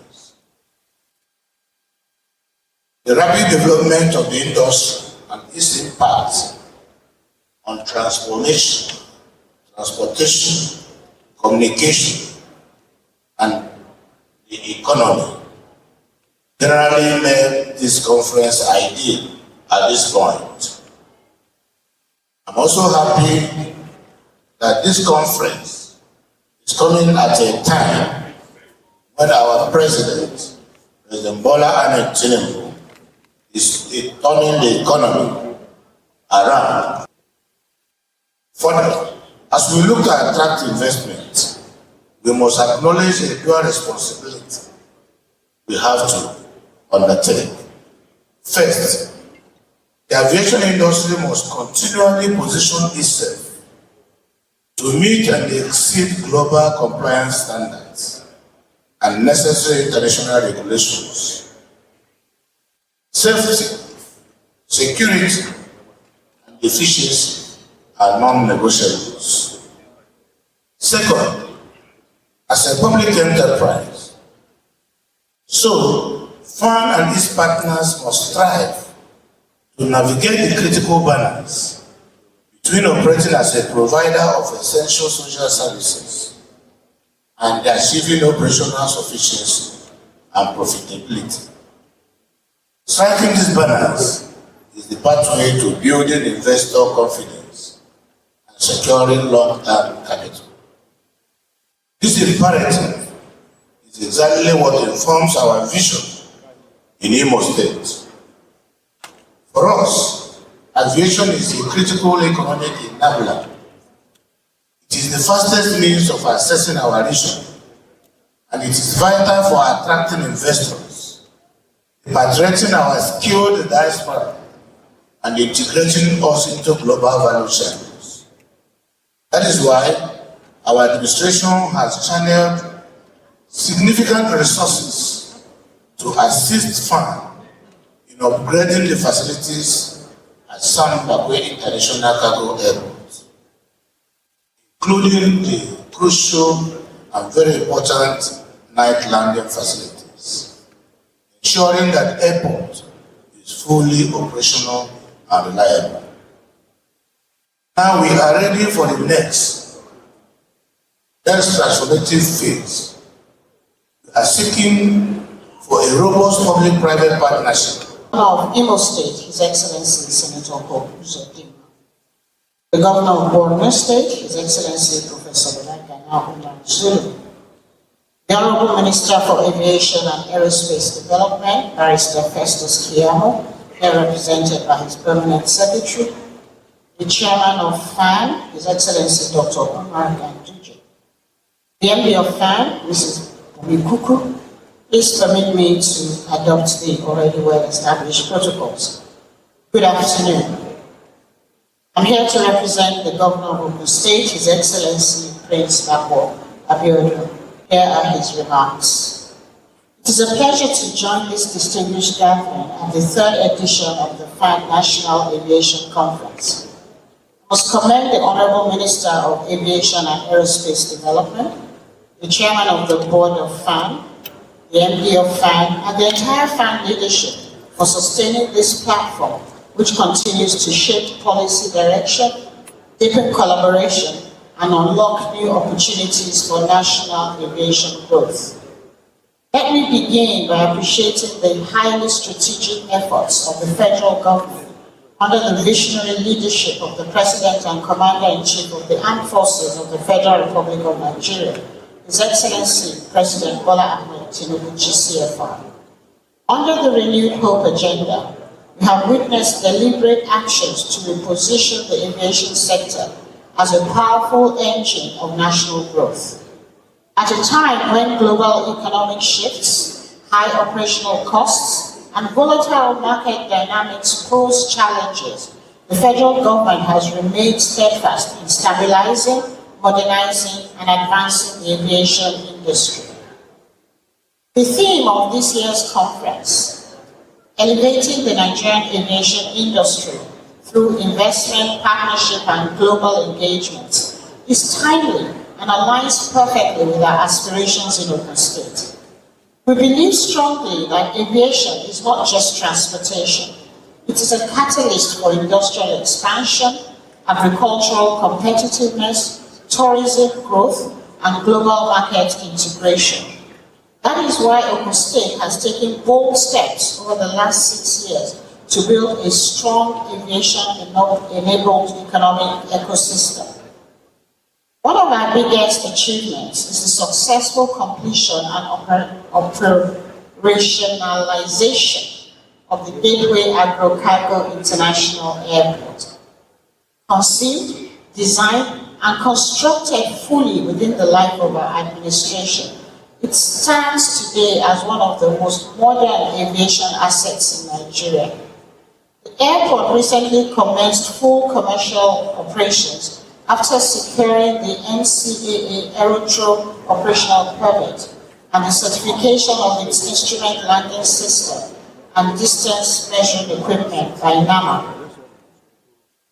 The rapid development of the industry and its impact on transportation, communication, and the economy generally made this conference ideal at this point. I'm also happy that this conference is coming at a time when our President Bola Ahmed Tinubu, is turning the economy around. Further, as we look to attract investment, we must acknowledge a dual responsibility we have to undertake. First, the aviation industry must continually position itself to meet and exceed global compliance standards and necessary international regulations. Safety, security, and efficiency are non-negotiables. Second, as a public enterprise, so FAAN and its partners must strive to navigate the critical balance between operating as a provider of essential social services and achieving operational sufficiency and profitability. Striking this balance is the pathway to building investor confidence and securing long-term capital. This imperative is exactly what informs our vision in Imo State. For us, aviation is a critical economic enabler. It is the fastest means of accessing our region, and it is vital for attracting investors, repatriating our skilled diaspora, and integrating us into global value chains. That is why our administration has channeled significant resources to assist FAAN in upgrading the facilities at Sam Bagwe International Cargo Airport, including the crucial and very important night landing facilities, ensuring that the airport is fully operational and reliable. Now we are ready for the next transformative phase. We are seeking for a robust public-private partnership. Of Imo State, His Excellency Senator Uzodimma. The Governor of Borno State, His Excellency Professor Umar Zulu. The Honorable Minister for Aviation and Aerospace Development, Barrister Festus Keyamo, here represented by his Permanent Secretary. The Chairman of FAAN, His Excellency Dr. Omar Ganduje. The MD of FAAN, Mrs. Omikuku. Please permit me to adopt the already well-established protocols. Good afternoon. I'm here to represent the Governor of Ogun State, His Excellency Prince Bako Abiodun. Here are his remarks. It is a pleasure to join this distinguished gathering at the third edition of the FAAN National Aviation Conference. I must commend the Honorable Minister of Aviation and Aerospace Development, the Chairman of the Board of FAAN, the MD of FAAN, and the entire FAAN leadership for sustaining this platform, which continues to shape policy direction, deepen collaboration, and unlock new opportunities for national aviation growth. Let me begin by appreciating the highly strategic efforts of the federal government under the visionary leadership of the President and Commander-in-Chief of the Armed Forces of the Federal Republic of Nigeria, His Excellency President Bola Ahmed Tinubu, GCFR. Under the renewed hope agenda, we have witnessed deliberate actions to reposition the aviation sector as a powerful engine of national growth. At a time when global economic shifts, high operational costs, and volatile market dynamics pose challenges, the federal government has remained steadfast in stabilizing, modernizing, and advancing the aviation industry. The theme of this year's conference, Elevating the Nigerian Aviation Industry through Investment, Partnership, and Global Engagement, is timely and aligns perfectly with our aspirations in Ogun State. We believe strongly that aviation is not just transportation. It is a catalyst for industrial expansion, agricultural competitiveness, tourism growth, and global market integration. That is why Ogun State has taken bold steps over the last 6 years to build a strong aviation-enabled economic ecosystem. One of our biggest achievements is the successful completion and operationalization of the Gateway Agro-Cargo International Airport. Conceived, designed, and constructed fully within the life of our administration, it stands today as one of the most modern aviation assets in Nigeria. The airport recently commenced full commercial operations after securing the NCAA Aerodrome Operational Permit and the certification of its instrument landing system and distance measuring equipment by NAMA.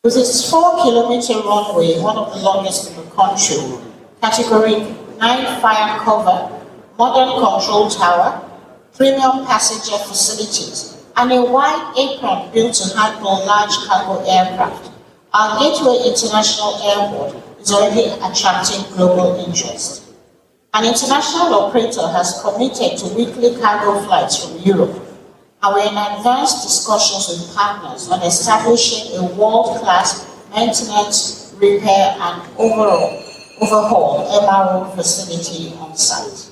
With its 4-kilometer runway, one of the longest in the country, category 9 fire cover, modern control tower, premium passenger facilities, and a wide apron built to handle large cargo aircraft, our Gateway International Airport is already attracting global interest. An international operator has committed to weekly cargo flights from Europe, and we're in advanced discussions with partners on establishing a world-class maintenance, repair, and overhaul MRO facility on site.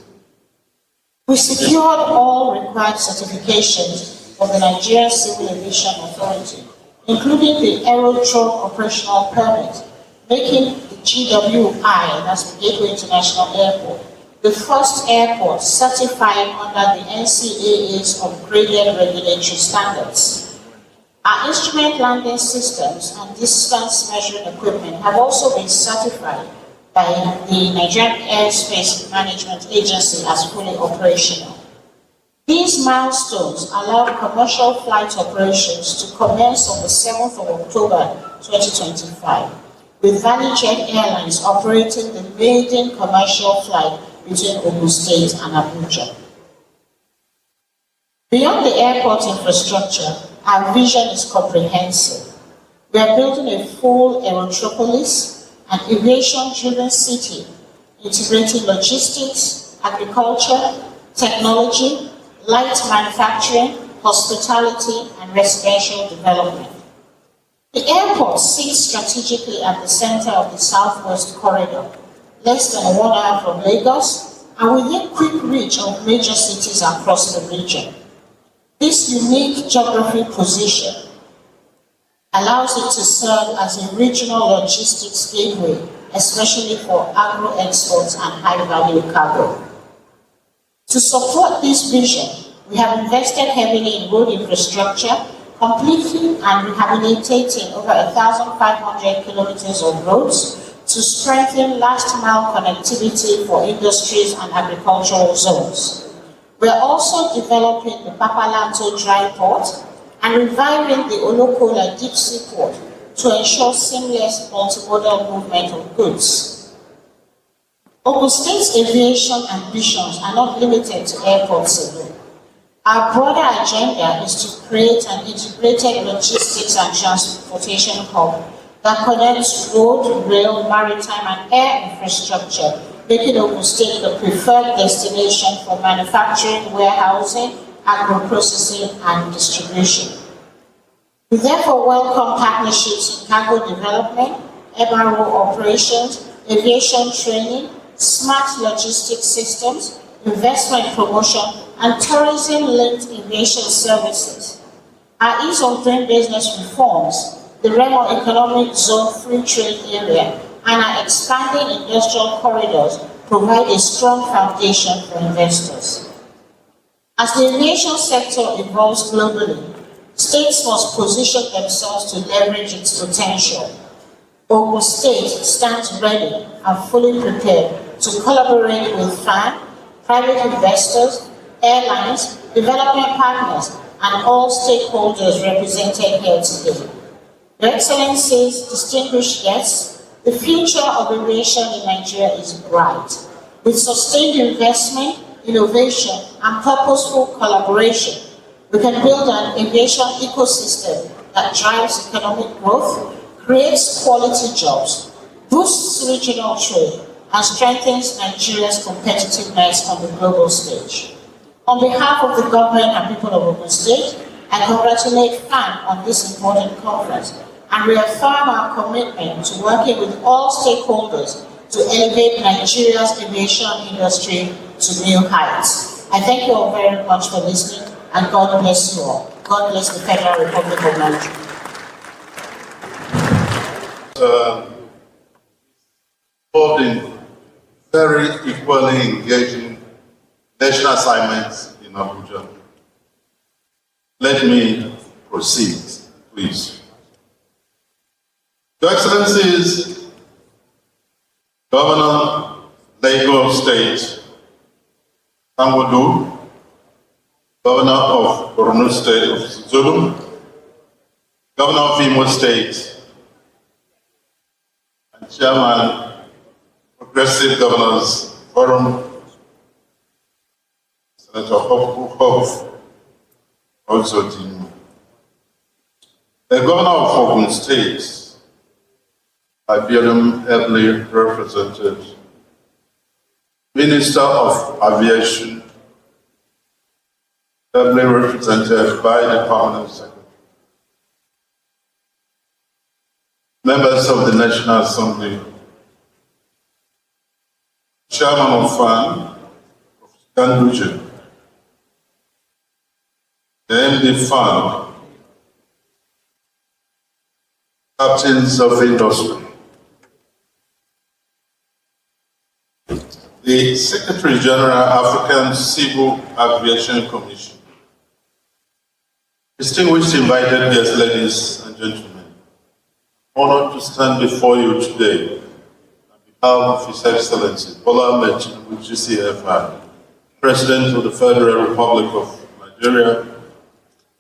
We secured all required certifications from the Nigerian Civil Aviation Authority, including the Aerodrome Operational Permit, making the GWI, that's the Gateway International Airport, the first airport certified under the NCAA's upgraded regulatory standards. Our instrument landing systems and distance measuring equipment have also been certified by the Nigerian Airspace Management Agency as fully operational. These milestones allow commercial flight operations to commence on the 7th of October 2025, with ValueJet Airlines operating the maiden commercial flight between Ogun State and Abuja. Beyond the airport infrastructure, our vision is comprehensive. We are building a full aerotropolis, an aviation-driven city, integrating logistics, agriculture, technology, light manufacturing, hospitality, and residential development. The airport sits strategically at the center of the Southwest Corridor, less than 1 hour from Lagos, and within quick reach of major cities across the region. This unique geography position allows it to serve as a regional logistics gateway, especially for agro-exports and high-value cargo. To support this vision, we have invested heavily in road infrastructure, completing and rehabilitating over 1,500 kilometers of roads to strengthen last-mile connectivity for industries and agricultural zones. We are also developing the Papalanto Dry Port and reviving the Olokola Deep Sea Port to ensure seamless multimodal movement of goods. Ogun State's aviation ambitions are not limited to airports alone. Our broader agenda is to create an integrated logistics and transportation hub that connects road, rail, maritime, and air infrastructure making Ogun State the preferred destination for manufacturing, warehousing, agro-processing, and distribution. We therefore welcome partnerships in cargo development, MRO operations, aviation training, smart logistics systems, investment promotion, and tourism-linked aviation services. Our ease of doing business reforms, the Remo Economic Zone Free Trade Area, and our expanding industrial corridors provide a strong foundation for investors. As the aviation sector evolves globally, states must position themselves to leverage its potential. Ogun State stands ready and fully prepared to collaborate with FAAN, private investors, airlines, development partners, and all stakeholders represented here today. Your Excellencies, distinguished guests, the future of aviation in Nigeria is bright. With sustained investment, innovation, and purposeful collaboration, we can build an aviation ecosystem that drives economic growth, creates quality jobs, boosts regional trade, and strengthens Nigeria's competitiveness on the global stage. On behalf of the government and people of Ogun State, I congratulate FAAN on this important conference and reaffirm our commitment to working with all stakeholders to elevate Nigeria's aviation industry to new heights. I thank you all very much for listening, and God bless you all. God bless the Federal Republic of Nigeria. Involved in very equally engaging national assignments in Abuja. Let me proceed, please. Your Excellencies, Governor, Lagos State, Sanwo-Olu, Governor of Borno State of Zulu, Governor of Imo State, and Chairman, Progressive Governors Forum, Senator Hope, also Dino. The Governor of Ogun State, Aviation ably represented, Minister of Aviation, ably represented by the Permanent Secretary, members of the National Assembly, Chairman of FAAN, Ganduje, the MD FAAN, captains of industry, the Secretary General, African Civil Aviation Commission, distinguished invited guests, ladies and gentlemen, honored to stand before you today on behalf of His Excellency Bola Ahmed Tinubu, GCFR, President of the Federal Republic of Nigeria,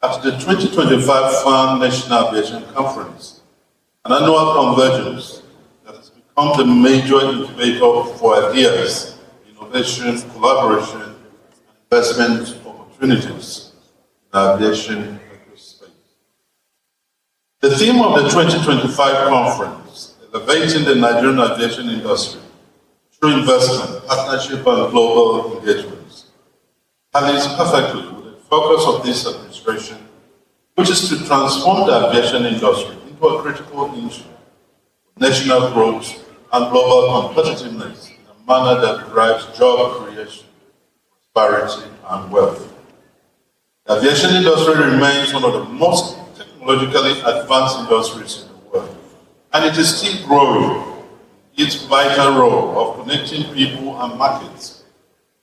at the 2025 FAAN National Aviation Conference, an annual convergence that has become the major incubator for ideas, innovation, collaboration, and investment opportunities in aviation space. The theme of the 2025 conference, Elevating the Nigerian Aviation Industry through Investment, Partnership, and Global Engagements, tallies perfectly with the focus of this administration, which is to transform the aviation industry into a critical engine for national growth and global competitiveness in a manner that drives job creation, prosperity, and wealth. The aviation industry remains one of the most technologically advanced industries in the world, and it is still growing its vital role of connecting people and markets,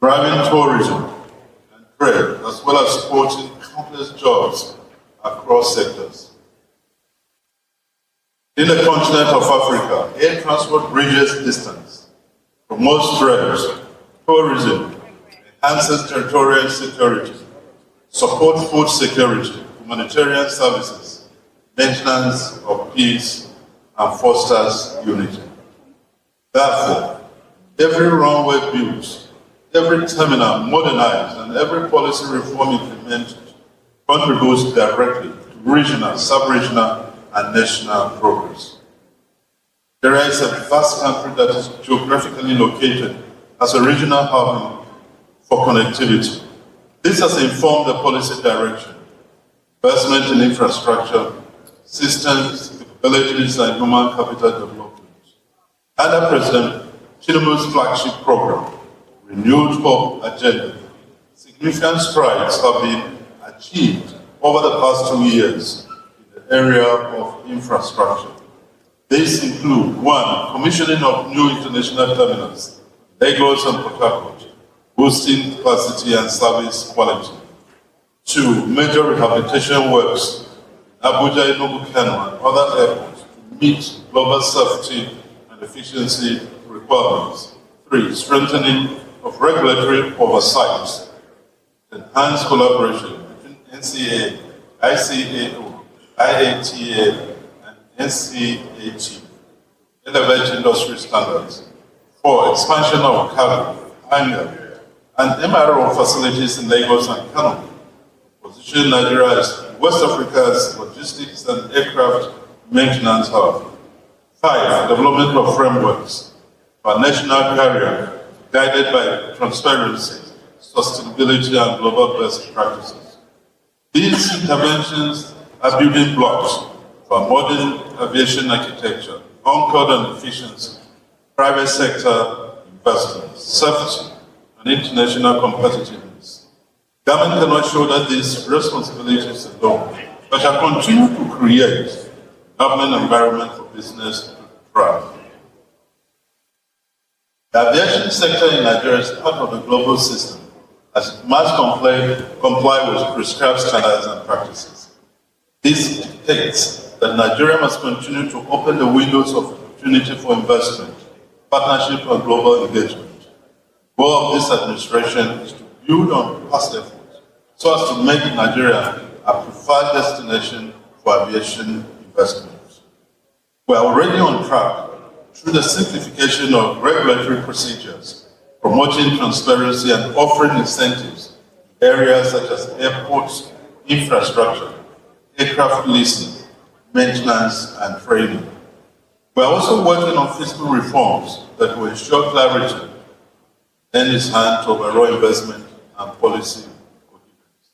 driving tourism and trade, as well as supporting countless jobs across sectors. In the continent of Africa, air transport bridges distance, promotes trade, tourism, enhances territorial security, supports food security, humanitarian services, maintenance of peace, and fosters unity. Therefore, every runway built, every terminal modernized, and every policy reform implemented contributes directly to regional, sub-regional, and national progress. There is a vast country that is geographically located as a regional hub for connectivity. This has informed the policy direction, investment in infrastructure, systems, capabilities, and human capital development. Under President Tinubu's flagship program, Renewed Hope Agenda, significant strides have been achieved over the past 2 years in the area of infrastructure. These include: 1. Commissioning of new international terminals, Lagos and Port Harcourt, boosting capacity and service quality. 2. Major rehabilitation works in Abuja, Enugu, Kano, and other airports to meet global safety and efficiency requirements. 3. Strengthening of regulatory oversight, enhance collaboration between NCA, ICAO, IATA, and NCAT, elevate industry standards. 4. Expansion of cargo, hangar, and MRO facilities in Lagos and Kano. Position Nigeria as West Africa's logistics and aircraft maintenance hub. 5. Development of frameworks for national carrier guided by transparency, sustainability, and global best practices. These interventions are building blocks for modern aviation architecture, anchored on efficiency, private sector investment, safety, and international competitiveness. Government cannot shoulder these responsibilities alone, but shall continue to create a government environment for business to thrive. The aviation sector in Nigeria is part of the global system, as it must comply with prescribed standards and practices. This dictates that Nigeria must continue to open the windows of opportunity for investment, partnership, and global engagement. The goal of this administration is to build on past efforts so as to make Nigeria a preferred destination for aviation investments. We are already on track through the simplification of regulatory procedures, promoting transparency and offering incentives in areas such as airports, infrastructure, aircraft leasing, maintenance, and training. We are also working on fiscal reforms that will ensure clarity and its hand to overall investment and policy coherence.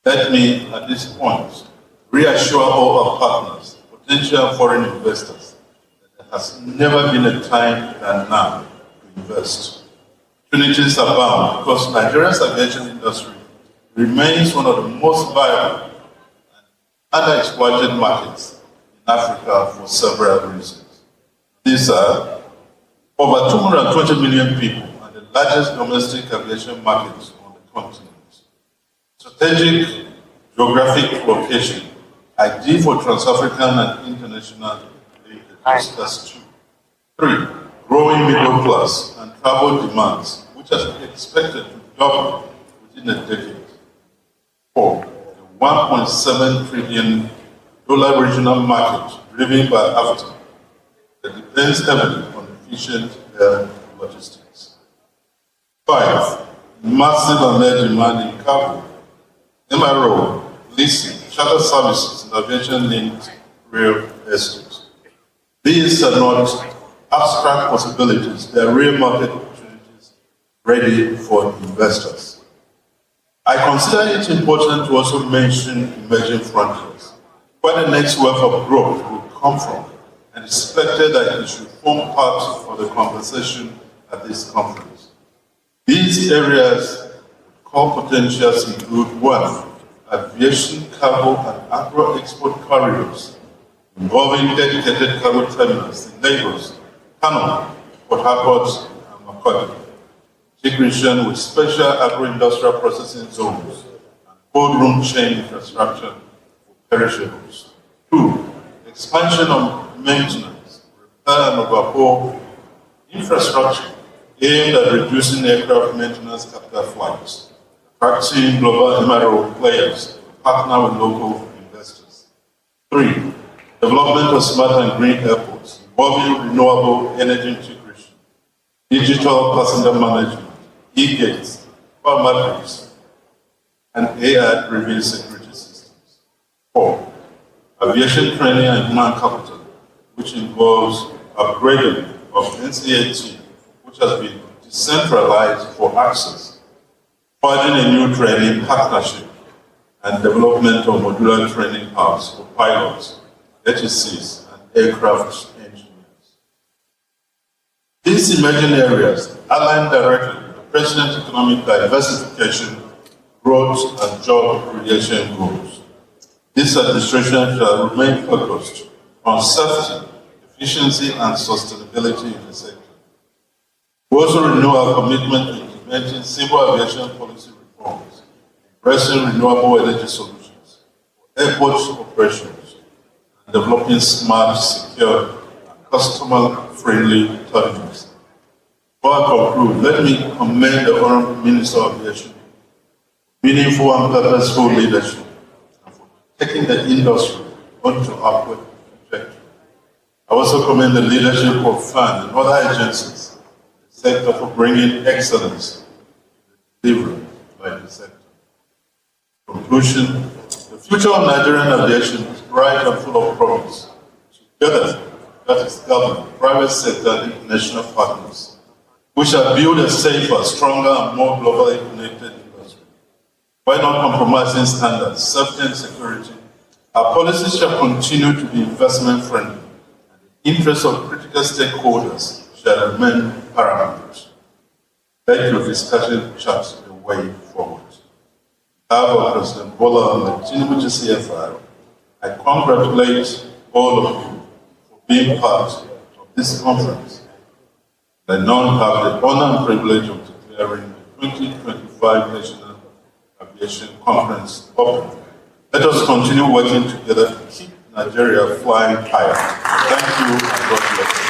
Let me, at this point, reassure all our partners, potential foreign investors, that there has never been a time than now to invest. Opportunities abound because Nigeria's aviation industry remains one of the most viable and underexploited markets in Africa for several reasons. These are over 220 million people and the largest domestic aviation market on the continent. Strategic geographic location, ideal for trans-African and international linkages. That's 2. 3. Growing middle class and travel demands, which are expected to double within a decade. 4. The $1.7 trillion regional market driven by AFTA that depends heavily on efficient air logistics. 5. Massive unmet demand in cargo, MRO, leasing, charter services, and aviation-linked real estate. These are not abstract possibilities, they are real market opportunities ready for investors. I consider it important to also mention emerging frontiers, where the next wave of growth will come from, and expected that it should form part of the conversation at this conference. These areas with core potentials include: 1. Aviation, cargo, and agro-export corridors involving dedicated cargo terminals in Lagos, Kano, Port Harcourt, and Makurdi. Integration with special agro-industrial processing zones and cold room chain infrastructure for perishables. 2. Expansion of maintenance, repair, and overhaul infrastructure aimed at reducing aircraft maintenance capital flights, attracting global MRO players to partner with local investors. 3. Development of smart and green airports involving renewable energy integration, digital passenger management, e-gates, power matrix, and AI-driven security systems. 4. Aviation training and human capital, which involves upgrading of NCAT, which has been decentralized for access, forging a new training partnership and development of modular training hubs for pilots, HSCs, and aircraft engineers. These emerging areas align directly with the President's economic diversification, growth, and job creation goals. This administration shall remain focused on safety, efficiency, and sustainability in the sector. We also renew our commitment to implementing civil aviation policy reforms, embracing renewable energy solutions for airport operations, and developing smart, secure, and customer-friendly terminals. Before I conclude, let me commend the Honorable Minister of Aviation for meaningful and purposeful leadership and for taking the industry onto upward trajectory. I also commend the leadership of FAAN and other agencies in the sector for bringing excellence to the delivery by the sector. In conclusion, the future of Nigerian aviation is bright and full of promise. Together, that is government, private sector, and international partners, we shall build a safer, stronger, and more globally connected industry. While not compromising standards, safety, and security, our policies shall continue to be investment-friendly, and the interests of critical stakeholders shall remain paramount. Let your discussion chart the way forward. On behalf of President Bola Tinubu GCFR, I congratulate all of you for being part of this conference. I now have the honor and privilege of declaring the 2025 National Aviation Conference open. Let us continue working together to keep Nigeria flying higher. Thank you and God bless you.